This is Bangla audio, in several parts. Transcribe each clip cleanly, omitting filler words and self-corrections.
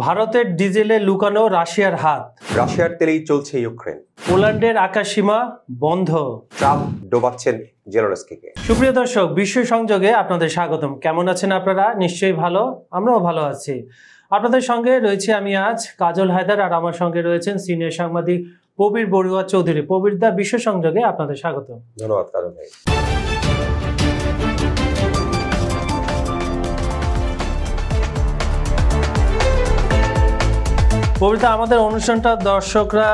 ভারতের ডিজেলে লুকানো রাশিয়ার হাত, রাশিয়ার তেলেই চলছে ইউক্রেন, পোল্যান্ডের আকাশসীমা বন্ধ, ট্রাম্প ডোবাচ্ছেন জেলেনস্কিকে। সুপ্রিয় দর্শক, বিশ্ব সংযোগে আপনাদের স্বাগতম। কেমন আছেন আপনারা? নিশ্চয়ই ভালো, আমরাও ভালো আছি। আপনাদের সঙ্গে রয়েছে আমি আজ কাজল হায়দার, আর আমার সঙ্গে রয়েছেন সিনিয়র সাংবাদিক প্রবীর বড়ুয়া চৌধুরী। প্রবীর দা, বিশ্ব সংযোগে আপনাদের স্বাগত। ধন্যবাদ কাজল ভাই। প্রবীর দা, আমাদের অনুষ্ঠানটা দর্শকরা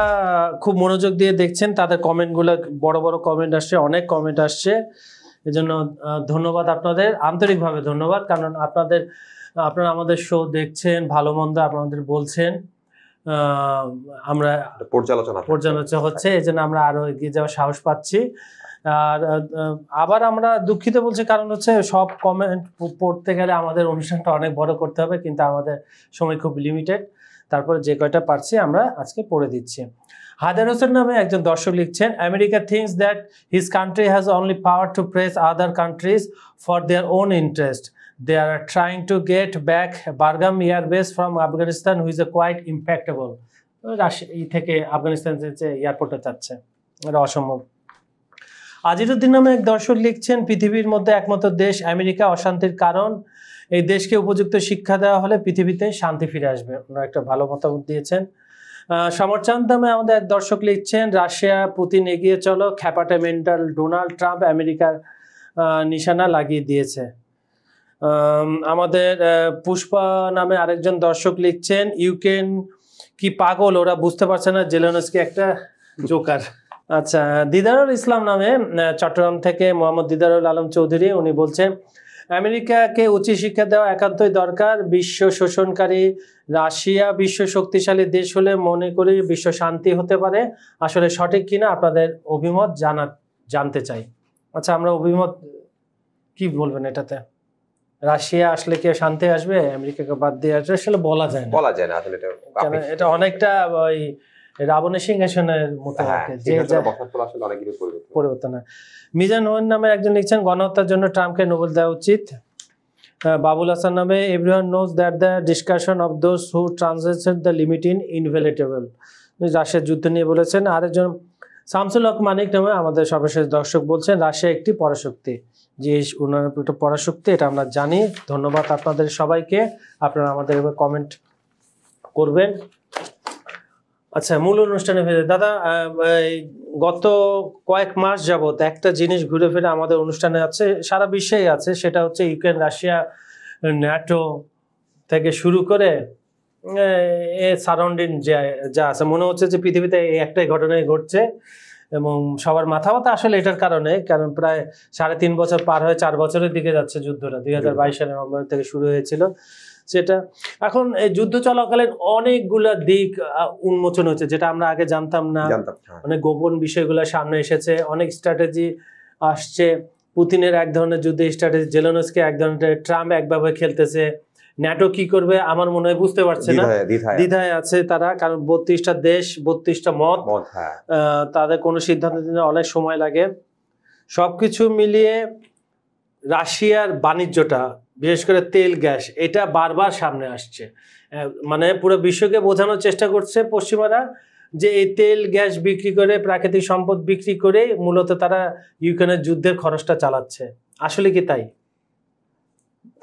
খুব মনোযোগ দিয়ে দেখছেন, তাদের কমেন্টগুলো বড় বড় কমেন্ট আসছে, অনেক কমেন্ট আসছে। এজন্য ধন্যবাদ আপনাদের, আন্তরিকভাবে ধন্যবাদ। কারণ আপনারা আমাদের শো দেখছেন, ভালো মন্দ আপনাদের বলছেন, আমরা পর্যালোচনা হচ্ছে, এই জন্য আমরা আরো এগিয়ে যাওয়ার সাহস পাচ্ছি। আর আবার আমরা দুঃখিত বলছি, কারণ হচ্ছে সব কমেন্ট পড়তে গেলে আমাদের অনুষ্ঠানটা অনেক বড় করতে হবে, কিন্তু আমাদের সময় খুব লিমিটেড। তারপরে যে কয়টা পারছি আমরা আজকে পড়ে দিচ্ছি। হায়দার হোসেন নামে একজন দর্শক লিখছেন, America thinks that his country has only power to press other countries for their own interest. They are trying to get back Bagram Air Base from Afghanistan, who is a quite impeccable. Russia থেকে আফগানিস্তান যে এয়ারপোর্টে যাচ্ছে, এটা অসম্ভব। আজিরুদ্দিন নামে এক দর্শক লিখছেন, পৃথিবীর মধ্যে একমাত্র দেশ আমেরিকা অশান্তির কারণ। এই দেশকে উপযুক্ত শিক্ষা দেওয়া হলে পৃথিবীতে শান্তি ফিরে আসবে। ওনারা একটা ভালো মতামত দিয়েছেন। সমরচাঁদ নামে আমাদের এক দর্শক লিখছেন, রাশিয়া পুতিন এগিয়ে চলো, খ্যাপাটে মেন্টাল ডোনাল্ড ট্রাম্প আমেরিকার নিশানা লাগিয়ে দিয়েছে। আমাদের পুষ্পা নামে আরেকজন দর্শক লিখছেন, ইউক্রেন কি পাগল, ওরা বুঝতে পারছে না জেলেনস্কি একটা জোকার। আচ্ছা, দিদারুল ইসলাম নামে চট্টগ্রাম থেকে মোহাম্মদ দিদারুল আলম চৌধুরী, উনি বলছেন, আমেরিকাকে উচ্চ শিক্ষা দেওয়া একান্তই দরকার। বিশ্ব শোষণকারী রাশিয়া বিশ্ব শক্তিশালী দেশ হলে মনে করি বিশ্ব শান্তি হতে পারে। আসলে সঠিক কিনা আপনাদের অভিমত জানতে চাই। আচ্ছা, আমরা অভিমত কি বলবেন এটাতে? রাশিয়া আসলে কি শান্তি আসবে? আমেরিকাকে বাদ দিয়ে আসলে বলা যায় না আসলে। এটা অনেকটা ওই রাবণের সিংহাসনের মতো, পরিবর্তন। মিজান হোসেন নামে একজন লিখছেন, গণহত্যার জন্য ট্রাম্পকে নোবেল দেওয়া উচিত। বাবুল হাসান নামে, everyone knows that the discussion of those who transgressed the limit in inevitable. রাশিয়ার যুদ্ধ নিয়ে বলেছেন। আরেকজন শামসুল হক মানিক নামে আমাদের সর্বশেষ দর্শক বলছেন, রাশিয়া একটি পরাশক্তি। যে ওনার একটা পরাশক্তি, এটা আমরা জানি। ধন্যবাদ আপনাদের সবাইকে, আপনারা আমাদের এবার কমেন্ট করবেন। আচ্ছা, মূল অনুষ্ঠানে ফিরে। দাদা, গত কয়েক মাস যাবত একটা জিনিস ঘুরে ফিরে আমাদের অনুষ্ঠানে আছে, সারা বিশ্বেই আছে, সেটা হচ্ছে ইউক্রেন রাশিয়া ন্যাটো থেকে শুরু করে সারাউন্ডিং যা আছে, মনে হচ্ছে যে পৃথিবীতে এই একটাই ঘটনাই ঘটছে এবং সবার মাথা ব্যথা আসলে এটার কারণে। কারণ প্রায় 3.5 বছর পার হয়ে 4 বছরের দিকে যাচ্ছে যুদ্ধটা। 2022 সালের নভেম্বর থেকে শুরু হয়েছিল সেটা। এখন এই যুদ্ধ চলাকালীন অনেকগুলা দিক উন্মোচন হচ্ছে, যেটা আমরা আগে জানতাম না। অনেক গোপন বিষয়গুলো সামনে এসেছে, অনেক স্ট্র্যাটেজি আসছে। পুতিনের এক ধরনের যুদ্ধ স্ট্র্যাটেজি, জেলেনস্কি এক ধরনের, ট্রাম্প একভাবে খেলতেছে। ন্যাটো কি করবে আমার মনে হয় বুঝতে পারছে না, দ্বিধায় আছে তারা। কারণ 32টা দেশ, 32টা মত, তাদের কোনো সিদ্ধান্ত নিতে অনেক সময় লাগে। সবকিছু মিলিয়ে রাশিয়ার বাণিজ্যটা, বিশেষ করে তেল গ্যাস, এটা বারবার সামনে আসছে। মানে পুরো বিশ্বকে বোঝানোর চেষ্টা করছে পশ্চিমারা যে এই তেল গ্যাস বিক্রি করে, প্রাকৃতিক সম্পদ বিক্রি করে মূলত তারা ইউক্রেনের যুদ্ধের খরচটা চালাচ্ছে। আসলে কি তাই?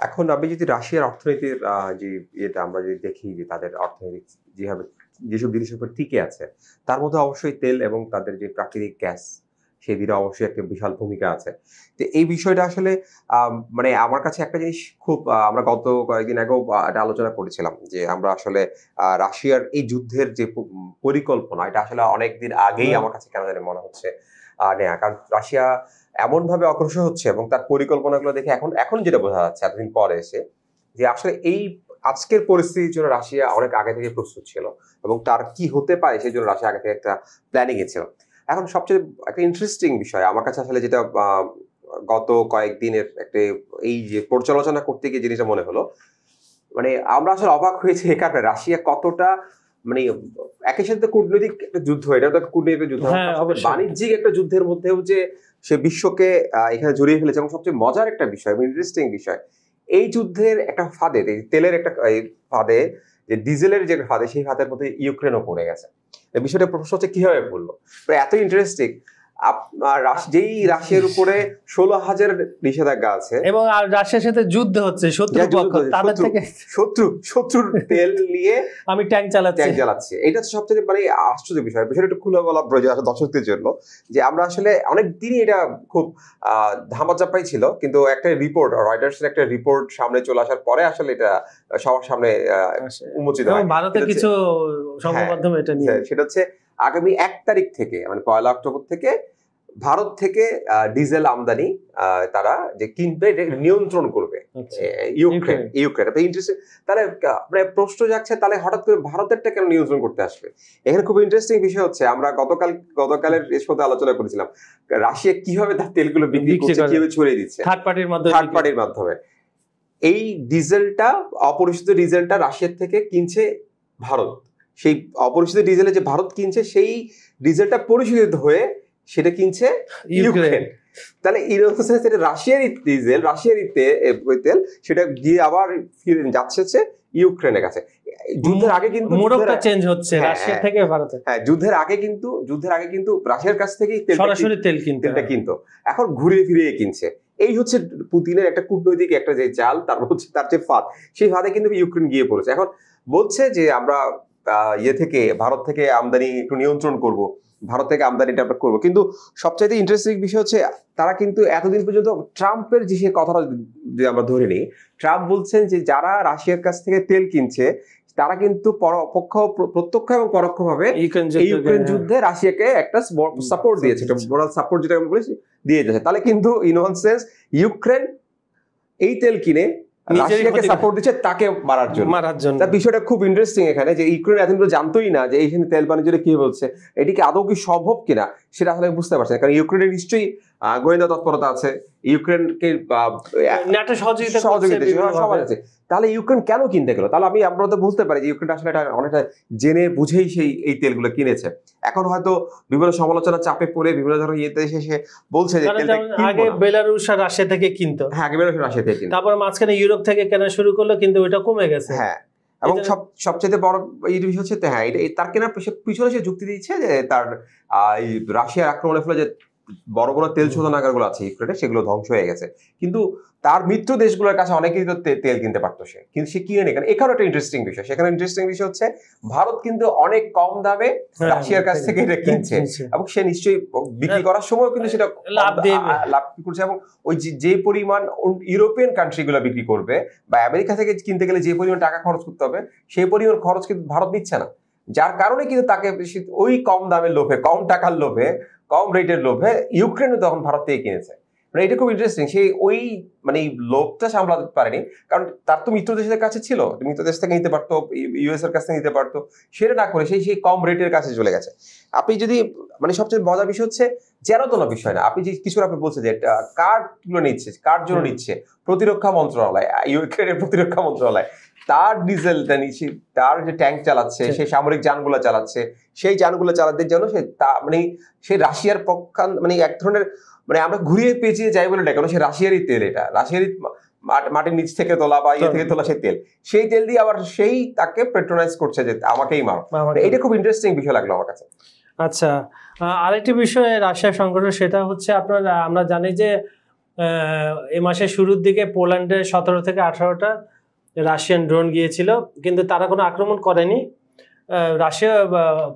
এখন আমি যদি রাশিয়ার অর্থনীতির যে এটা আমরা যদি দেখি, যে তাদের অর্থনৈতিক যেভাবে যেসব জিনিসের উপর টিকে আছে, তার মধ্যে অবশ্যই তেল এবং তাদের যে প্রাকৃতিক গ্যাস, সেই দিকে অবশ্যই একটা বিশাল ভূমিকা আছে। তো এই বিষয়টা আসলে মানে আমার কাছে একটা জিনিস খুব, আমরা গত কয়েকদিন আগেও এটা আলোচনা করেছিলাম, যে আমরা আসলে রাশিয়ার এই যুদ্ধের যে পরিকল্পনা, এটা আসলে অনেকদিন আগেই আমার কাছে কেন জানি মনে হচ্ছে নেয়া। কারণ রাশিয়া এমন ভাবে অগ্রসর হচ্ছে এবং তার পরিকল্পনাগুলো দেখে এখন যেটা বোঝা যাচ্ছে এতদিন পরে এসে, যে আসলে এই আজকের পরিস্থিতির জন্য রাশিয়া অনেক আগে থেকে প্রস্তুত ছিল এবং তার কি হতে পারে সেই জন্য রাশিয়া আগে থেকে একটা প্ল্যানিং এ ছিল। এখন সবচেয়ে একটা ইন্টারেস্টিং বিষয় আমার কাছে আসলে, যেটা গত কয়েকদিনের একটা এই যে পর্যালোচনা করতে গিয়ে জিনিসটা মনে হলো, মানে আমরা আসলে অবাক হয়েছে এই কারণে রাশিয়া কতটা, মানে একই সাথে কূটনৈতিক একটা যুদ্ধ, এটা তো কূটনৈতিক যুদ্ধ, বাণিজ্যিক একটা যুদ্ধের মধ্যেও যে সে বিশ্বকে এখানে জড়িয়ে ফেলেছে। এবং সবচেয়ে মজার একটা বিষয়, ইন্টারেস্টিং বিষয়, এই যুদ্ধের একটা ফাঁদে, তেলের একটা ফাঁদে যে ডিজেলের যে ফাঁদে সেই ফাঁদের মধ্যে ইউক্রেনও পড়ে গেছে। এই বিষয়টা প্রশ্ন হচ্ছে কিভাবে পড়লো, এত ইন্টারেস্টিং। যেই রাশিয়ার উপরে 16,000 নিষেধাজ্ঞা আছে এবং আর রাশিয়ার সাথে যুদ্ধ হচ্ছে, শত্রুর তেল নিয়ে আমি ট্যাঙ্ক চালাচ্ছি, এটা হচ্ছে সবচেয়ে মানে আশ্চর্য বিষয়। বিষয়টা একটু খুলে বলা প্রয়োজন আসলে দর্শকদের জন্য, যে আমরা আসলে অনেক দিনই এটা খুব ধামাচাপাই ছিল, কিন্তু একটা রিপোর্ট, রয়টার্সের একটা রিপোর্ট সামনে চলে আসার পরে আসলে এটা সবার সামনে উন্মোচিত হয়। ভারতের কিছু সংবাদ মাধ্যমে এটা নিয়ে, সেটা হচ্ছে আগামী 1 তারিখ থেকে, মানে 1 অক্টোবর থেকে ভারত থেকে ডিজেল আমদানি তারা যে কিনবে নিয়ন্ত্রণ করবে ইউক্রেন। ইন্টারেস্টিং। তাহলে মানে প্রশ্ন যাচ্ছে, তাহলে হঠাৎ করে ভারতেরটা কেন নিয়ন্ত্রণ করতে আসবে? এখানে খুব ইন্টারেস্টিং বিষয় হচ্ছে, আমরা গতকালের সাথে আলোচনা করেছিলাম রাশিয়া কিভাবে তার তেলগুলো বিক্রি করছে, কিভাবে ছড়িয়ে দিচ্ছে থার্ড পার্টির মাধ্যমে। এই ডিজেলটা, অপরিশোধিত ডিজেলটা রাশিয়ার থেকে কিনছে ভারত। সেই অপরিশোধিত ডিজেলে যে ভারত কিনছে, সেই ডিজেলটা পরিশোধিত হয়ে সেটা কিনছে ইউক্রেন। তাহলে সেটা রাশিয়ারই ডিজেল, রাশিয়ারই তেল, সেটা গিয়ে আবার ফিরে যাচ্ছে ইউক্রেনের কাছে। যুদ্ধের আগে কিন্তু মোড়কটা চেঞ্জ হচ্ছে রাশিয়া থেকে ভারতে। হ্যাঁ, যুদ্ধের আগে কিন্তু রাশিয়ার কাছ থেকেই সরাসরি তেলটা কিনতো, এখন ঘুরিয়ে ফিরিয়ে কিনছে। এই হচ্ছে পুতিনের একটা কূটনৈতিক একটা যে চাল, তারপর হচ্ছে তার যে ফাঁদ, সেই ফাঁদে কিন্তু ইউক্রেন গিয়ে পড়েছে। এখন বলছে যে আমরা ভারত থেকে আমদানি একটু নিয়ন্ত্রণ করব, ভারত থেকে আমদানিটা আমরা করবো। কিন্তু সবচাইতে ইন্টারেস্টিং বিষয় হচ্ছে, তারা কিন্তু এতদিন পর্যন্ত ট্রাম্পের যে কথাটা যদি আমরা ধরে নিই, ট্রাম্প বলছেন যে যারা রাশিয়ার কাছ থেকে তেল কিনছে তারা কিন্তু প্রত্যক্ষ এবং পরোক্ষভাবে ইউক্রেন যুদ্ধে রাশিয়াকে একটা সাপোর্ট দিয়েছে, একটা মোরাল সাপোর্ট যেটা আমরা বলেছি দিয়ে যাচ্ছে। তাহলে কিন্তু ইন ওয়ান সেন্স ইউক্রেন এই তেল কিনে রাশিয়াকে সাপোর্ট দিচ্ছে তাকে মারার জন্য। তার বিষয়টা খুব ইন্টারেস্টিং এখানে, যে ইউক্রেন এতদিন জানতোই না যে এইখানে তেল বাণিজ্যটা কি বলছে, এটিকে আদৌ কি সম্ভব কিনা সেটা আসলে বুঝতে পারছে না। কারণ ইউক্রেনের নিশ্চয়ই গোয়েন্দা তৎপরতা আছে, ইউক্রেনকে সহযোগিতা আছে। তাহলে ইউক্রেন কেন কিনতে গেল? তাহলে আমরা তো বুঝতে পারি যে ইউক্রেন আসলে এটা অনেকটা জেনে বুঝেই এই তেলগুলো কিনেছে। এখন হয়তো বিভিন্ন সমালোচনা চাপে পড়ে বিভিন্ন ধরনের ইয়েতে এসে বলছে যে আগে বেলারুশ আর রাশিয়া থেকে কিনতো, হ্যাঁ আগে বেলারুশ রাশিয়া থেকে কিনতো, তারপর মাঝখানে ইউরোপ থেকে কেনা শুরু করলো, কিন্তু ওটা কমে গেছে। হ্যাঁ, এবং সবচেয়ে বড় এই বিষয় হচ্ছে হ্যাঁ, তার কেনার পিছনে সে যুক্তি দিচ্ছে যে তার এই রাশিয়ার আক্রমণের ফলে যে বড় বড় তেল শোধনাগারগুলো আছে ইউক্রেনে, সেগুলো ধ্বংস হয়ে গেছে। কিন্তু তার মিত্র দেশগুলোর কাছে অনেকেই তো তেল কিনতে পারতো, কিন্তু সে কিনে নেই। এখানে একটা ইন্টারেস্টিং বিষয়, সেখানে ইন্টারেস্টিং বিষয় হচ্ছে ভারত কিন্তু অনেক কম দামে রাশিয়ার কাছ থেকে এটা কিনছে, এবং সে নিশ্চয়ই বিক্রি করার সময় কিন্তু সেটা লাভ করছে। এবং ওই যে পরিমাণ ইউরোপিয়ান কান্ট্রিগুলো বিক্রি করবে বা আমেরিকা থেকে কিনতে গেলে যে পরিমাণ টাকা খরচ করতে হবে, সেই পরিমাণ খরচ কিন্তু ভারত নিচ্ছে না। যার কারণে কিন্তু তাকে ওই কম দামের লোভে, কম টাকার লোভে, কম রেটের লোভে ইউক্রেনও তখন ভারত থেকে কিনেছে। এটা খুব ইন্টারেস্টিং। সেই ওই মানে লোভটা সামলাতে পারেনি, কারণ তার তো মিত্র দেশের কাছে ছিল, মিত্র দেশ থেকে নিতে পারতো, ইউএস এর কাছ থেকে নিতে পারতো, সেটা না করে সেই কম রেটের কাছে চলে গেছে। আপনি যদি মানে সবচেয়ে মজার বিষয় হচ্ছে জেরাতনা বিষয় না, আপনি যে কিছু আপনি বলছেন যে কার্ডগুলো নিচ্ছে, কার জন্য নিচ্ছে প্রতিরক্ষা মন্ত্রণালয়, ইউক্রেনের প্রতিরক্ষা মন্ত্রণালয় তার ডিজেলটা নিচ্ছে, তার যে ট্যাঙ্ক চালাচ্ছে, সেই সামরিক যানগুলো চালাচ্ছে, সেই যানগুলো চালাতে জন্য সে রাশিয়ার মানে এক ধরনের মানে আমরা ঘুরিয়ে পেঁচিয়ে যাই বলে কেন, সে রাশিয়ারই তেল, এটা রাশিয়ারই মাটির নিচ থেকে তোলা বা ইয়ে থেকে তোলা সেই তেল দিয়ে আবার সেই তাকে পেট্রোনাইজ করছে যে আমাকেই মার। এটা খুব ইন্টারেস্টিং বিষয় লাগলো আমার কাছে। আচ্ছা, আরেকটি বিষয় রাশিয়া সংঘর্ষ, সেটা হচ্ছে আমরা জানি যে এই মাসের শুরুর দিকে পোল্যান্ডে 17 থেকে 18টা রাশিয়ান ড্রোন গিয়েছিল, কিন্তু তারা কোনো আক্রমণ করেনি। রাশিয়া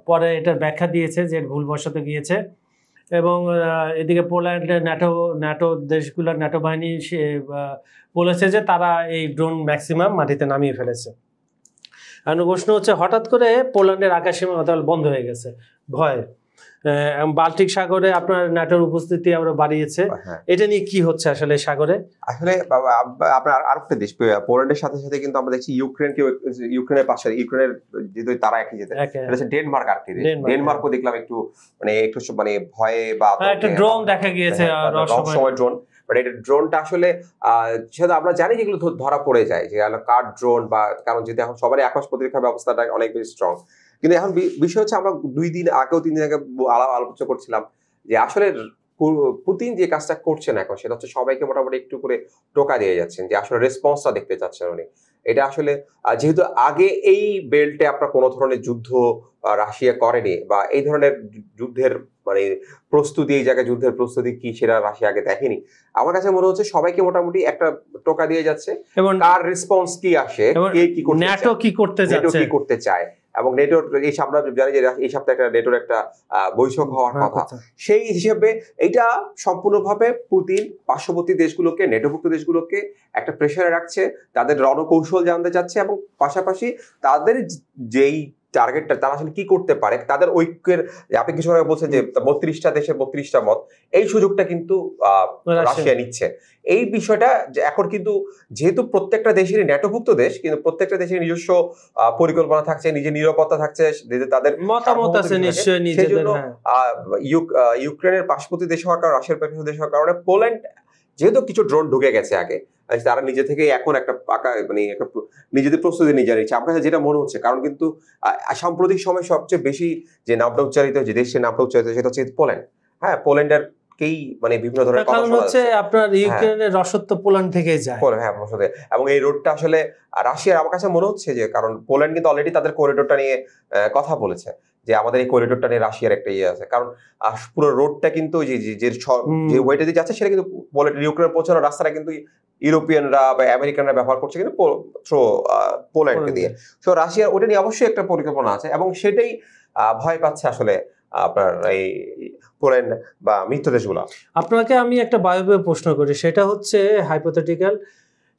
পরে এটার ব্যাখ্যা দিয়েছে যে ভুলবশত গিয়েছে, এবং এদিকে পোল্যান্ডের ন্যাটো দেশগুলোর ন্যাটো বাহিনী বলেছে যে তারা এই ড্রোন ম্যাক্সিমাম মাটিতে নামিয়ে ফেলেছে। এখন প্রশ্ন হচ্ছে, হঠাৎ করে পোল্যান্ডের আকাশসীমা বন্ধ হয়ে গেছে ভয়ে, বাল্টিক সাগরে আপনার ন্যাটোর উপস্থিতি আমরা বাড়িয়েছে, এটা নিয়ে কি হচ্ছে আসলে সাগরে? আসলে আপনার আরেকটা দেশ পোল্যান্ডের সাথে সাথে কিন্তু আমরা দেখছি ইউক্রেনের পাশে, ইউক্রেনের যেহেতু তারা একই যেতে, এটা হচ্ছে ডেনমার্ক। আর কি ডেনমার্কও দেখলাম একটু মানে ভয়ে বা একটা ড্রোন দেখা গিয়েছে, রহস্যময় ড্রোন। বাট এটা ড্রোনটা আসলে সেটা আমরা জানি যেগুলো ধরা পড়ে যায়, যে কার ড্রোন, বা কারণ যেহেতু এখন সবারই আকাশ প্রতিরক্ষা ব্যবস্থাটা অনেক বেশি স্ট্রং। কিন্তু এখন বিষয় হচ্ছে, আমরা 2 দিন আগেও 3 দিন আগে আলোচনা করছিলাম যে আসলে পুতিন যে কাজটা করছেন এখন, সেটা হচ্ছে সবাইকে মোটামুটি একটু করে টোকা দিয়ে যাচ্ছেন, যে আসলে রেসপন্সটা দেখতে চাচ্ছেন উনি। এটা আসলে যেহেতু আগে এই বেল্টে আপনার কোনো ধরনের যুদ্ধ রাশিয়া করেনি, বা এই ধরনের যুদ্ধের মানে প্রস্তুতি, এই জায়গায় যুদ্ধের প্রস্তুতি কি সেটা রাশিয়া আগে দেখেনি। আমার কাছে মনে হচ্ছে সবাইকে মোটামুটি একটা টোকা দিয়ে যাচ্ছে, এবং কার রেসপন্স কি আসে, কে কি করতে চায়, ন্যাটো কি করতে যাচ্ছে, ন্যাটো কি করতে চায়। এবং নেটোর এই আমরা জানি যে এই সপ্তাহে একটা নেটোর একটা বৈঠক হওয়ার কথা, সেই হিসেবে এটা সম্পূর্ণভাবে পুতিন পার্শ্ববর্তী দেশগুলোকে, নেটোভুক্ত দেশগুলোকে একটা প্রেসারে রাখছে, তাদের রণকৌশল জানতে চাচ্ছে, এবং পাশাপাশি তাদের যেই টার্গেটটা তারা আসলে কি করতে পারে, তাদের ঐক্যের, আপনি কিছু আগে বলছেন যে 32টা দেশের 32টা মত, এই সুযোগটা কিন্তু রাশিয়া নিচ্ছে। এই বিষয়টা এখন কিন্তু যেহেতু প্রত্যেকটা দেশেরই ন্যাটোভুক্ত দেশ, কিন্তু প্রত্যেকটা দেশের নিজস্ব পরিকল্পনা থাকছে, নিজের নিরাপত্তা থাকছে, তাদের মতামত আছে নিশ্চয়ই নিজেদের। ইউক্রেনের পার্শ্ববর্তী দেশ হওয়ার কারণে, রাশিয়ার পার্শ্ববর্তী দেশ হওয়ার কারণে, পোল্যান্ড যেহেতু কিছু ড্রোন ঢুকে গেছে আগে, তারা নিজে থেকে এখন একটা পাকা মানে একটা নিজেদের প্রস্তুতি নিয়ে নিচ্ছে। আপনার কাছে যেটা মনে হচ্ছে, কারণ কিন্তু সাম্প্রতিক সময় সবচেয়ে বেশি যে নামটা উচ্চারিত, যে দেশের নামটা উচ্চারিত, সেটা হচ্ছে পোল্যান্ড। হ্যাঁ, পোল্যান্ডের মানে বিভিন্ন ধরনের কথা কারণ হচ্ছে আপনার ইউক্রেনের রসদ পোল্যান্ড থেকে যায়। হ্যাঁ, এবং এই রোডটা আসলে রাশিয়ার, আমার কাছে মনে হচ্ছে যে, কারণ পোল্যান্ড কিন্তু অলরেডি তাদের করিডোরটা নিয়ে কথা বলেছে, যে আমাদের এই করিডোরটা নিয়ে রাশিয়ার একটা ইয়ে আছে, কারণ পুরো রোডটা কিন্তু যে ওয়েটে দিয়ে যাচ্ছে, সেটা কিন্তু ইউক্রেনের পৌঁছানোর রাস্তাটা কিন্তু ইউরোপিয়ানরা বা আমেরিকানরা ব্যবহার করছে কিন্তু পোল্যান্ডকে দিয়ে। তো রাশিয়ার ওটা নিয়ে অবশ্যই একটা পরিকল্পনা আছে, এবং সেটাই ভয় পাচ্ছে আসলে আপনার এই পোল্যান্ড বা মিত্র দেশগুলো। আপনাকে আমি একটা বায়বীয় প্রশ্ন করি, সেটা হচ্ছে হাইপোথেটিক্যাল,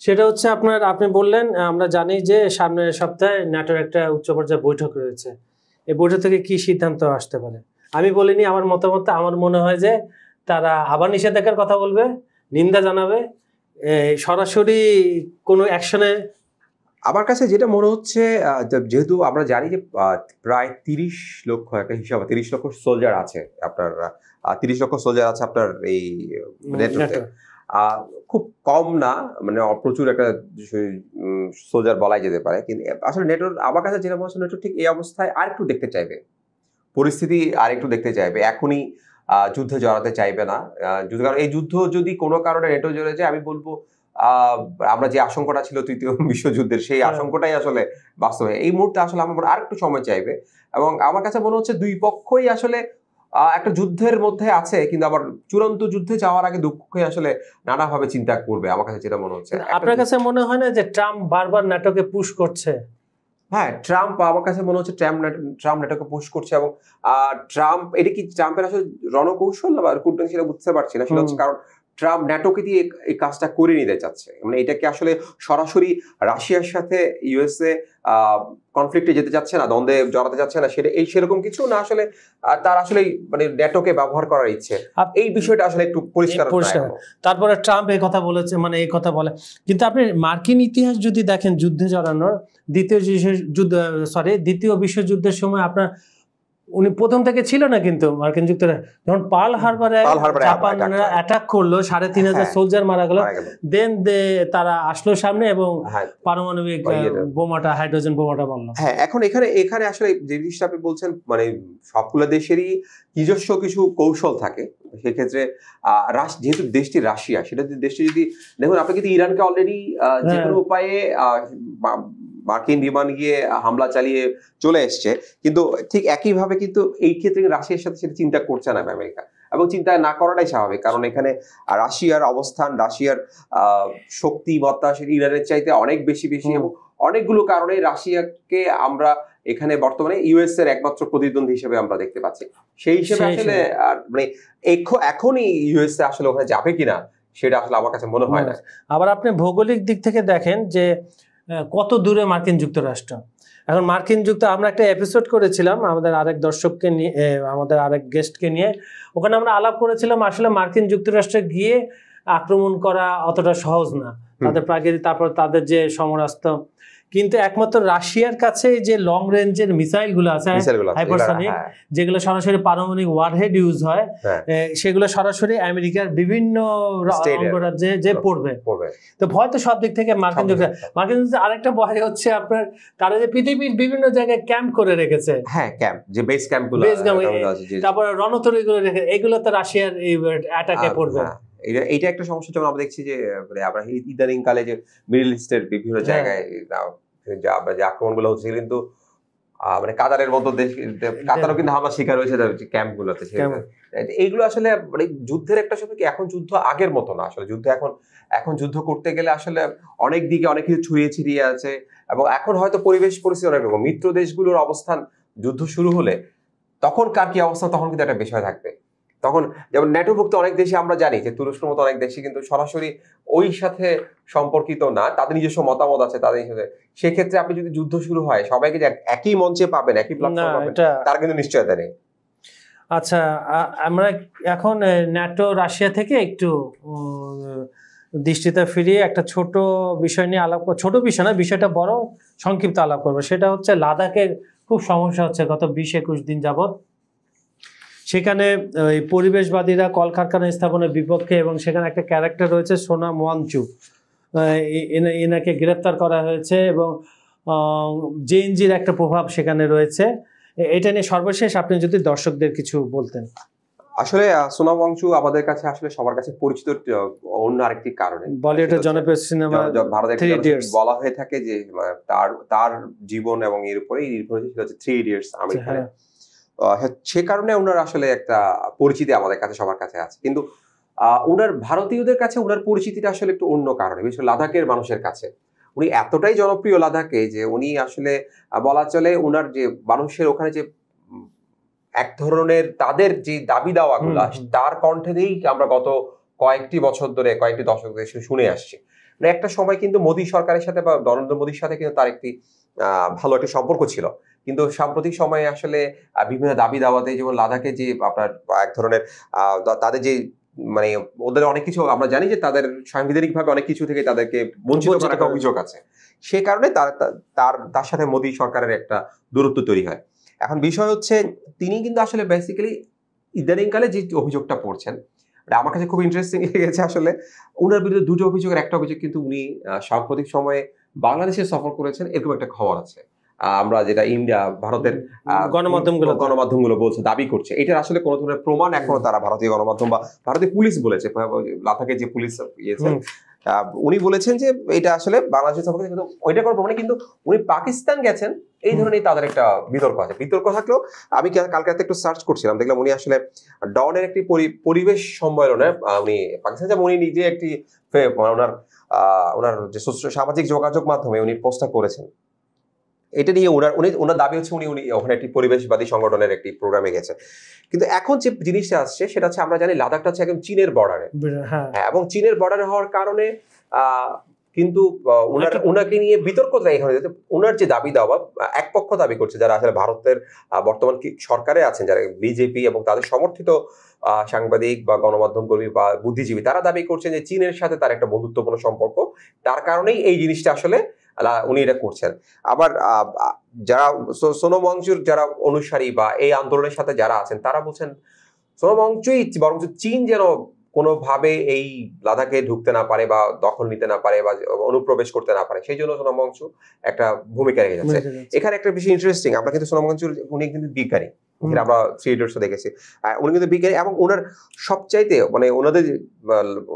সেটা হচ্ছে আপনি বললেন আমরা জানি যে সামনের সপ্তাহে ন্যাটোর একটা উচ্চ পর্যায়ে বৈঠক রয়েছে, এই বৈঠক থেকে কি সিদ্ধান্ত আসতে পারে? আমি বলিনি আমার মতামত, আমার মনে হয় যে তারা আবার নিষেধাজ্ঞার কথা বলবে, নিন্দা জানাবে, সরাসরি কোনো অ্যাকশনে। আমার কাছে যেটা মনে হচ্ছে, যেহেতু আমরা জানি যে প্রায় 30 লক্ষ একটা হিসাব, 30 লক্ষ সোলজার আছে আপনার, 30 লক্ষ সোলজার আছে আপনার এই নেটোতে। খুব কম না, মানে প্রচুর একটা সোলজার বলাই যেতে পারে, কিন্তু আসলে নেটোর, আমার কাছে যেটা মনে হচ্ছে, নেটো ঠিক এই অবস্থায় আরেকটু দেখতে চাইবে, পরিস্থিতি আরেকটু দেখতে চাইবে, এখনই যুদ্ধে জড়াতে চাইবে না। কারণ এই যুদ্ধ যদি কোনো কারণে নেটো জড়ে যায়, আমি বলবো আমরা যে আশঙ্কাটা ছিল তৃতীয় বিশ্বযুদ্ধের, সেই আশঙ্কাটাই আসলে বাস্তব হয়। এই মুহূর্তে আসলে আমার আরেকটু সময় চাইবে, এবং আমার কাছে মনে হচ্ছে দুই পক্ষই আসলে একটা যুদ্ধের মধ্যে আছে, কিন্তু আবার চূড়ান্ত যুদ্ধে যাওয়ার আগে দুপক্ষই আসলে নানাভাবে চিন্তা করবে, আমার কাছে যেটা মনে হচ্ছে। আপনার কাছে মনে হয় না যে ট্রাম্প বারবার ন্যাটোকে পুশ করছে? হ্যাঁ, ট্রাম্প, আমার কাছে মনে হচ্ছে ট্রাম্প ন্যাটোকে পুশ করছে, এবং ট্রাম্প, এটা কি ট্রাম্পের আসলে রণকৌশল বা কূটনীতি সেটা বুঝতে পারছি না। সেটা হচ্ছে কারণ ট্রাম্প ন্যাটোকে দিয়ে এই কাজটা করে নিতে চাচ্ছে, মানে এটাকে আসলে সরাসরি রাশিয়ার সাথে ইউএসএ কনফ্লিক্টে যেতে চাচ্ছে না, দ্বন্দ্বে জড়াতে চাচ্ছে না, সেটা সেরকম কিছু না, আসলে তার আসলে মানে ন্যাটোকে ব্যবহার করার ইচ্ছে, এই বিষয়টা আসলে একটু পরিষ্কার। তারপরে ট্রাম্প এই কথা বলেছে, মানে এই কথা বলে, কিন্তু আপনি মার্কিন ইতিহাস যদি দেখেন, যুদ্ধে জড়ানোর দ্বিতীয় বিশ্বযুদ্ধের সময় আপনার উনি প্রথম থেকে ছিল না, কিন্তু মার্কিন যুক্তরাষ্ট্র যখন পার্ল হারবারে জাপানরা অ্যাটাক করলো, 3500 সোলজার মারা গেল, দেন তারা আসলো সামনে এবং পারমাণবিক বোমাটা, হাইড্রোজেন বোমাটা মারলো। হ্যাঁ, এখন এখানে আসলে যে জিনিসটা আপনি বলছেন, মানে সবগুলো দেশেরই নিজস্ব কিছু কৌশল থাকে। সেক্ষেত্রে যেহেতু দেশটি রাশিয়া, সেটা দেশটি যদি দেখুন, আপনি কিন্তু ইরানকে অলরেডি যে কোনো উপায়ে মার্কিন বিমান গিয়ে হামলা চালিয়ে চলে এসছে, কিন্তু ঠিক একইভাবে কিন্তু এই ক্ষেত্রে রাশিয়ার সাথে সেটা চিন্তা করছে না আমেরিকা, এবং চিন্তা না করাটাই স্বাভাবিক, কারণ এখানে রাশিয়ার অবস্থান, রাশিয়ার শক্তিমত্তা সেটা ইরানের চাইতে অনেক বেশি, এবং অনেকগুলো কারণে রাশিয়াকে আমরা এখানে বর্তমানে ইউএস এর একমাত্র প্রতিদ্বন্দ্বী হিসেবে আমরা দেখতে পাচ্ছি। সেই হিসেবে আসলে মানে এখনই ইউএস এ আসলে ওখানে যাবে কিনা সেটা আসলে আমার কাছে মনে হয় না। আবার আপনি ভৌগোলিক দিক থেকে দেখেন যে কত দূরে মার্কিন যুক্তরাষ্ট্র। এখন মার্কিন আমরা একটা এপিসোড করেছিলাম আমাদের আরেক দর্শককে নিয়ে, আমাদের আরেক গেস্টকে নিয়ে, ওখানে আমরা আলাপ করেছিলাম আসলে মার্কিন যুক্তরাষ্ট্রে গিয়ে আক্রমণ করা অতটা সহজ না, তাদের প্রাকৃতিক, তারপর তাদের যে সমরাস্ত্র, কিন্তু একমাত্র রাশিয়ার কাছে যে লং রেঞ্জের মিসাইল গুলো আছে, হাইপারসনিক, যেগুলো সরাসরি পারমাণবিক ওয়ারহেড ইউজ হয়, সেগুলো সরাসরি আমেরিকার বিভিন্ন অঙ্গরাজ্যে যে পড়বে। তো ভয় তো সব দিক থেকে মার্কিন যুক্তরাষ্ট্র। আরেকটা ভয় হচ্ছে আপনার, তারা যে পৃথিবীর বিভিন্ন জায়গায় ক্যাম্প করে রেখেছে, তারপরে রণতরী গুলো রেখে, এগুলো তো রাশিয়ার এই অ্যাটাকে পড়বে। এইটা একটা সমস্যা। যেমন আমরা দেখছি যে মানে আমরা ইদানিং কালে যে মিডল ইস্টের বিভিন্ন জায়গায় যে আক্রমণগুলো হচ্ছে, কিন্তু মানে কাতারের মতো দেশ, কাতারও কিন্তু হামলার শিকার হয়েছে ক্যাম্প গুলোতে। এইগুলো আসলে মানে যুদ্ধের একটা সময় কি, এখন যুদ্ধ আগের মতো না আসলে। যুদ্ধ এখন যুদ্ধ করতে গেলে আসলে অনেক দিকে অনেক কিছু ছড়িয়ে ছিটিয়ে আছে, এবং এখন হয়তো পরিবেশ পরিস্থিতি অনেক রকম। মিত্র দেশগুলোর অবস্থান যুদ্ধ শুরু হলে তখন কার কি অবস্থা, তখন কিন্তু একটা বিষয় থাকবে। তখন যেমন ন্যাটোভুক্ত অনেক দেশে আমরা জানি যে তুরস্কের মতো অনেক দেশে কিন্তু সরাসরি ওই সাথে সম্পর্কিত না, তাদের নিজস্ব মতামত আছে তাদের সাথে। সেক্ষেত্রে আপনি যদি যুদ্ধ শুরু হয়, সবাইকে যে একই মঞ্চে পাবেন, একই প্ল্যাটফর্মে পাবেন, তার কিন্তু নিশ্চয়তা নেই। আচ্ছা, আমরা এখন ন্যাটো রাশিয়া থেকে একটু দৃষ্টিতে ফিরিয়ে একটা ছোট বিষয় নিয়ে আলাপ, ছোট বিষয় না, বিষয়টা বড়, সংক্ষিপ্ত আলাপ করবো। সেটা হচ্ছে লাদাখের খুব সমস্যা হচ্ছে গত 20-21 দিন যাবৎ। সেখানে ওই পরিবেশবাদীরা কলকারখানা স্থাপনের বিপক্ষে, এবং সেখানে একটা ক্যারেক্টার রয়েছে সোনাম ওয়াংচু, এনাকে গ্রেপ্তার করা হয়েছে, এবং জেএনজির একটা প্রভাব সেখানে রয়েছে। এটা নিয়ে সর্বশেষ আপনি যদি দর্শকদের কিছু বলতেন। আসলে সোনাম ওয়াংচু আমাদের কাছে আসলে সবার কাছে পরিচিত অন্য আরেকটি কারণে। বলিউডের জনপ্রিয় সিনেমা ভারতের বলা হয়ে থাকে যে তার জীবন এবং এর উপরেই নির্ভর হচ্ছে 3 ইডিয়টস আমির খানের। সে কারণে ওনার আসলে একটা পরিচিতি আমাদের কাছে সবার কাছে আছে। কিন্তু ওনার ভারতীয়দের কাছে ওনার পরিচিতিটা আসলে একটু অন্য কারণে, বিশেষ করে লাদাখের মানুষের কাছে। উনি এতটাই জনপ্রিয় লাদাখে যে উনি আসলে বলা চলে ওনার যে মানুষের ওখানে যে এক ধরনের তাদের যে দাবি দাওয়াগুলা, তার কণ্ঠে দিয়েই আমরা গত কয়েকটি বছর ধরে, কয়েকটি দশক ধরে শুনে আসছি। মানে একটা সময় কিন্তু মোদী সরকারের সাথে বা নরেন্দ্র মোদীর সাথে কিন্তু তার একটি ভালো একটা সম্পর্ক ছিল, কিন্তু সাম্প্রতিক সময়ে আসলে বিভিন্ন দাবি দাওয়াতে, যেমন লাদাখে যে আপনার এক ধরনের তাদের যে মানে ওদের অনেক কিছু আমরা জানি যে তাদের সাংবিধানিক ভাবে অনেক কিছু থেকে তাদেরকে বঞ্চিত করার অভিযোগ আছে। সে কারণে তার সাথে মোদী সরকারের একটা দূরত্ব তৈরি হয়। এখন বিষয় হচ্ছে তিনি কিন্তু আসলে বেসিক্যালি ইদানিংকালে যে অভিযোগটা পড়ছেন, আমার কাছে খুব ইন্টারেস্টিং লেগেছে আসলে। উনার বিরুদ্ধে দুটো অভিযোগের একটা অভিযোগ কিন্তু উনি সাম্প্রতিক সময়ে বাংলাদেশে সফর করেছেন, এরকম একটা খবর আছে। আমরা যেটা ভারতের গণমাধ্যমগুলো বলছে, দাবি করছে, এটার আসলে কোনো ধরনের প্রমাণ এখনো তারা ভারতীয় গণমাধ্যম বা ভারতীয় পুলিশ বলেছে, লাদাখে যে পুলিশ ইয়েছেন উনি বলেছেন যে এটা আসলে বাংলাদেশের সফর, কিন্তু ওইটা কোনো প্রমাণ। কিন্তু উনি পাকিস্তান গেছেন, এই ধরনের তাদের একটা বিতর্ক আছে। বিতর্ক থাকলেও আমি কালকে রাতে একটু সার্চ করছিলাম, দেখলাম উনি আসলে ডনের একটি পরিবেশ সম্মেলনে উনি পাকিস্তান যাবেন। উনি নিজে একটি ওনার যে সামাজিক যোগাযোগ মাধ্যমে উনি পোস্টটা করেছেন। এটা নিয়ে ওনার দাবি হচ্ছে উনি ওখানে একটি পরিবেশবাদী সংগঠনের একটি প্রোগ্রামে গেছে। কিন্তু এখন যে জিনিসটা আসছে সেটা হচ্ছে, আমরা জানি লাদাখটা হচ্ছে একদম চীনের বর্ডারে, হ্যাঁ, এবং চীনের বর্ডারে হওয়ার কারণে কিন্তু ওনাকে নিয়ে বিতর্কটা এখানে। ওনার যে দাবি দেওয়া, এক পক্ষ দাবি করছে যারা আসলে ভারতের বর্তমান সরকারে আছেন, যারা বিজেপি এবং তাদের সমর্থিত সাংবাদিক বা গণমাধ্যম কর্মী বা বুদ্ধিজীবী, তারা দাবি করছেন যে চীনের সাথে তার একটা বন্ধুত্বপূর্ণ সম্পর্ক, তার কারণেই এই জিনিসটা আসলে উনি এটা করছেন। আবার যারা সোনাম ওয়াংচুর যারা অনুসারী বা এই আন্দোলনের সাথে যারা আছেন, তারা বলছেন সোনাম ওয়াংচুই বরঞ্চ চীন যেন কোনোভাবে এই লাদাখে ঢুকতে না পারে বা দখল নিতে না পারে বা অনুপ্রবেশ করতে না পারে, সেই জন্য সোনাম ওয়াংচু একটা ভূমিকা রেখে যাচ্ছে। এখানে একটা বিষয় ইন্টারেস্টিং, আমরা কিন্তু সোনাম ওয়াংচুর উনি কিন্তু বিজ্ঞানী, আমরা 3 ইডিয়টস দেখেছি, উনি কিন্তু বিজ্ঞানী, এবং ওনার সবচাইতে মানে ওনাদের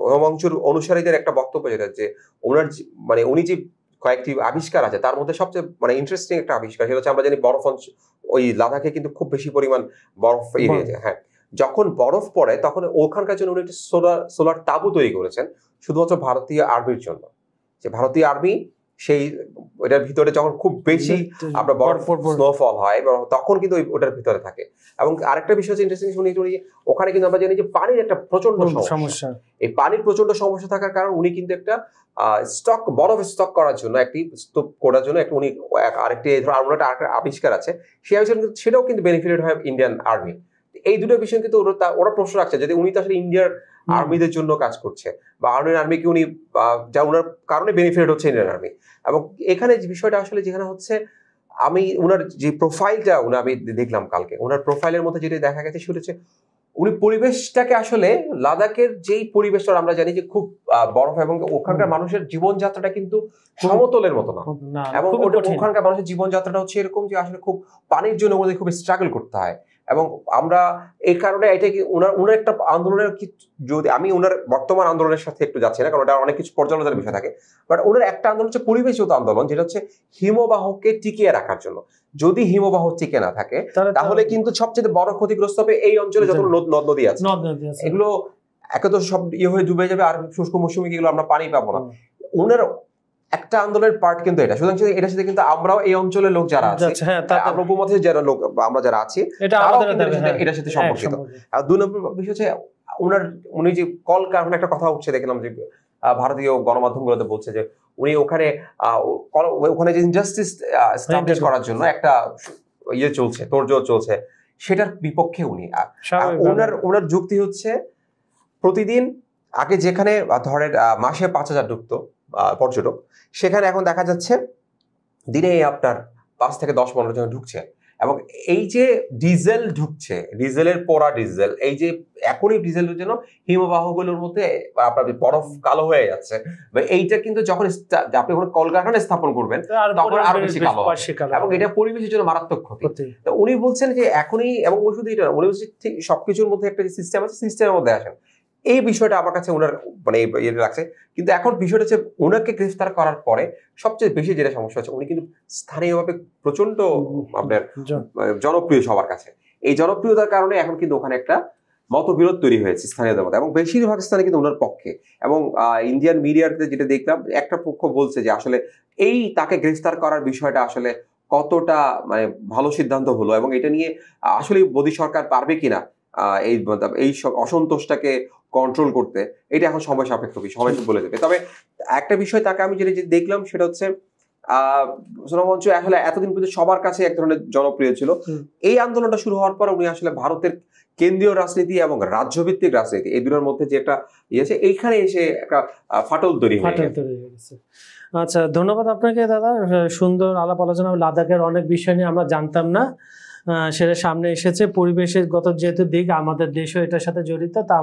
সোনাম ওয়াংচুর অনুসারীদের একটা বক্তব্য যেটা যে ওনার মানে উনি যে কয়েকটি আবিষ্কার আছে, তার মধ্যে সবচেয়ে মানে ইন্টারেস্টিং একটা আবিষ্কার সেটা হচ্ছে, আমরা জানি বরফ ওই লাদাখে কিন্তু খুব বেশি পরিমাণ বরফ এরিয়া, হ্যাঁ, যখন বরফ পড়ে তখন ওখানকার জন্য উনি একটি সোলার তাবু তৈরি করেছেন শুধুমাত্র ভারতীয় আর্মির জন্য। যে ভারতীয় আর্মি সেই ওটার ভিতরে যখন খুব বেশি আপনার বরফ স্নোফল হয় তখন কিন্তু ওটার ভিতরে থাকে। এবং আরেকটা বিষয় হচ্ছে ইন্টারেস্টিং, শুনি ওখানে কিন্তু আমরা জানি যে পানির একটা প্রচন্ড সমস্যা। এই পানির প্রচন্ড সমস্যা থাকার কারণে উনি কিন্তু একটা বরফ স্টক করার জন্য উনি আরেকটি আবিষ্কার আছে, সেই আবিষ্কার কিন্তু সেটাও কিন্তু বেনিফিটেড হয় ইন্ডিয়ান আর্মি। এই দুটো বিষয় কিন্তু ওরা প্রশ্ন রাখছে, যদি উনি তো আসলে ইন্ডিয়ার আর্মিদের জন্য কাজ করছে বা ইন্ডিয়ান আর্মিকে উনি যা ওনার কারণে বেনিফিট হচ্ছে ইন্ডিয়ান আর্মি। এবং এখানে যে বিষয়টা আসলে যেখানে হচ্ছে, আমি ওনার যে প্রোফাইলটা আমি দেখলাম কালকে, ওনার প্রোফাইলের মধ্যে যেটা দেখা গেছে সেটা হচ্ছে উনি পরিবেশটাকে আসলে লাদাখের যেই পরিবেশটা আমরা জানি যে খুব বরফ, এবং ওখানকার মানুষের জীবনযাত্রাটা কিন্তু সমতলের মতো না, এবং ওখানকার মানুষের জীবনযাত্রাটা হচ্ছে এরকম যে আসলে খুব পানির জন্য ওদের খুব স্ট্রাগল করতে হয়। এবং আমরা এই কারণে এটা কি ওনার একটা আন্দোলনের কি, যদি আমি ওনার বর্তমান আন্দোলনের সাথে একটু যাচ্ছি না, কারণ ওটা অনেক কিছু পর্যালোচনার বিষয় থাকে, বাট ওনার একটা আন্দোলন হচ্ছে পরিবেশগত আন্দোলন, যেটা হচ্ছে হিমবাহকে টিকিয়ে রাখার জন্য। যদি হিমবাহ টিকে না থাকে তাহলে কিন্তু সবচেয়ে বড় ক্ষতিগ্রস্ত হবে এই অঞ্চলে যত নদ নদী আছে, এগুলো একে তো সব হয়ে ডুবে যাবে, আর শুষ্ক মৌসুমে এগুলো আমরা পানি পাবো না। ওনার একটা আন্দোলনের পার্ট কিন্তু এটা, সুতরাং এটার সাথে কিন্তু আমরাও এই অঞ্চলের লোক যারা আছে, আমরা উপমথের যারা লোক, আমরা যারা আছি, এটার সাথে সম্পর্কিত। আর 2 নম্বর বিষয় হচ্ছে উনি যে কলকারখানা, একটা কথা উঠছে দেখলাম যে ভারতীয় গণমাধ্যমগুলোতে বলছে যে উনি ওখানে যে ইনজাস্টিস এস্টাবলিশ করার জন্য একটা চলছে, তোড়জোড় চলছে, সেটার বিপক্ষে উনি। ওনার যুক্তি হচ্ছে প্রতিদিন আগে যেখানে ধরেন মাসে 5,000 ঢুকতো পর্যটক, সেখানে এখন দেখা যাচ্ছে দিনে আপনার 5 থেকে 10-15 জন ঢুকছে। এবং এই যে ডিজেল ঢুকছে, ডিজেলের পোড়া ডিজেল, এই যে এখনই ডিজেলের জন্য হিমবাহগুলোর মধ্যে আপনার বরফ কালো হয়ে যাচ্ছে, এইটা কিন্তু যখন আপনি কোনো কলকারখানা স্থাপন করবেন তখন আরো বেশি কালো হবে, এবং এটা পরিবেশের জন্য মারাত্মক ক্ষতি। তো উনি বলছেন যে এখনই, এবং শুধু এটা উনি বলছেন ঠিক সবকিছুর মধ্যে একটা সিস্টেম আছে, সিস্টেমের মধ্যে আসেন। এই বিষয়টা আমার কাছে ওনার মানে ইয়ে লাগছে। কিন্তু এখন বিষয়টা হচ্ছে ওনাকে গ্রেফতার করার পরে সবচেয়ে বেশি যেটা সমস্যা হচ্ছে, উনি কিন্তু স্থানীয়ভাবে প্রচন্ড আপনার জনপ্রিয় সবার কাছে। এই জনপ্রিয়তার কারণে এখন কিন্তু ওখানে একটা মতবিরোধ তৈরি হয়েছে স্থানীয়দের মধ্যে, এবং বেশিরভাগ স্থানে কিন্তু ওনার পক্ষে। এবং ইন্ডিয়ান মিডিয়াতে যেটা দেখলাম, একটা পক্ষ বলছে যে আসলে এই তাকে গ্রেফতার করার বিষয়টা আসলে কতটা মানে ভালো সিদ্ধান্ত হলো, এবং এটা নিয়ে আসলে মোদী সরকার পারবে কিনা এই সব অসন্তোষটাকে কন্ট্রোল করতে, এটা এখন সময় সাপেক্ষ, সবাই বলে দেবে। তবে একটা বিষয় তাকে আমি যেটা দেখলাম সেটা হচ্ছে সোনাম ওয়াংচুক আসলে এতদিন পর্যন্ত সবার কাছে এক ধরনের জনপ্রিয় ছিল। এই আন্দোলনটা শুরু হওয়ার পর উনি আসলে ভারতের কেন্দ্রীয় রাজনীতি এবং রাজ্যভিত্তিক রাজনীতি, এই দুটোর মধ্যে যে একটা ইয়েছে, এইখানে এসে একটা ফাটল তৈরি হয়ে গেছে। আচ্ছা, ধন্যবাদ আপনাকে দাদা, সুন্দর আলাপ আলোচনা। লাদাখের অনেক বিষয় নিয়ে আমরা জানতাম না, সেটা সামনে এসেছে। পরিবেশগত যেহেতু দিক, আমাদের দেশও এটার সাথে জড়িত, তা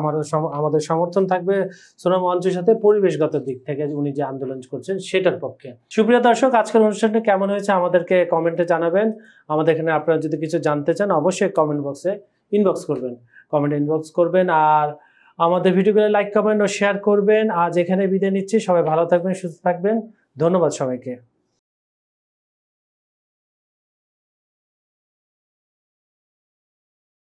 আমাদের সমর্থন থাকবে সোনাম ওয়াংচুকের সাথে পরিবেশগত দিক থেকে উনি যে আন্দোলন করছেন সেটার পক্ষে। সুপ্রিয় দর্শক, আজকের অনুষ্ঠানটা কেমন হয়েছে আমাদেরকে কমেন্টে জানাবেন। আমাদের এখানে আপনারা যদি কিছু জানতে চান অবশ্যই কমেন্ট বক্সে ইনবক্স করবেন, কমেন্ট ইনবক্স করবেন। আর আমাদের ভিডিওগুলো লাইক, কমেন্ট ও শেয়ার করবেন। আজ এখানে বিদায় নিচ্ছি, সবাই ভালো থাকবেন, সুস্থ থাকবেন। ধন্যবাদ সবাইকে।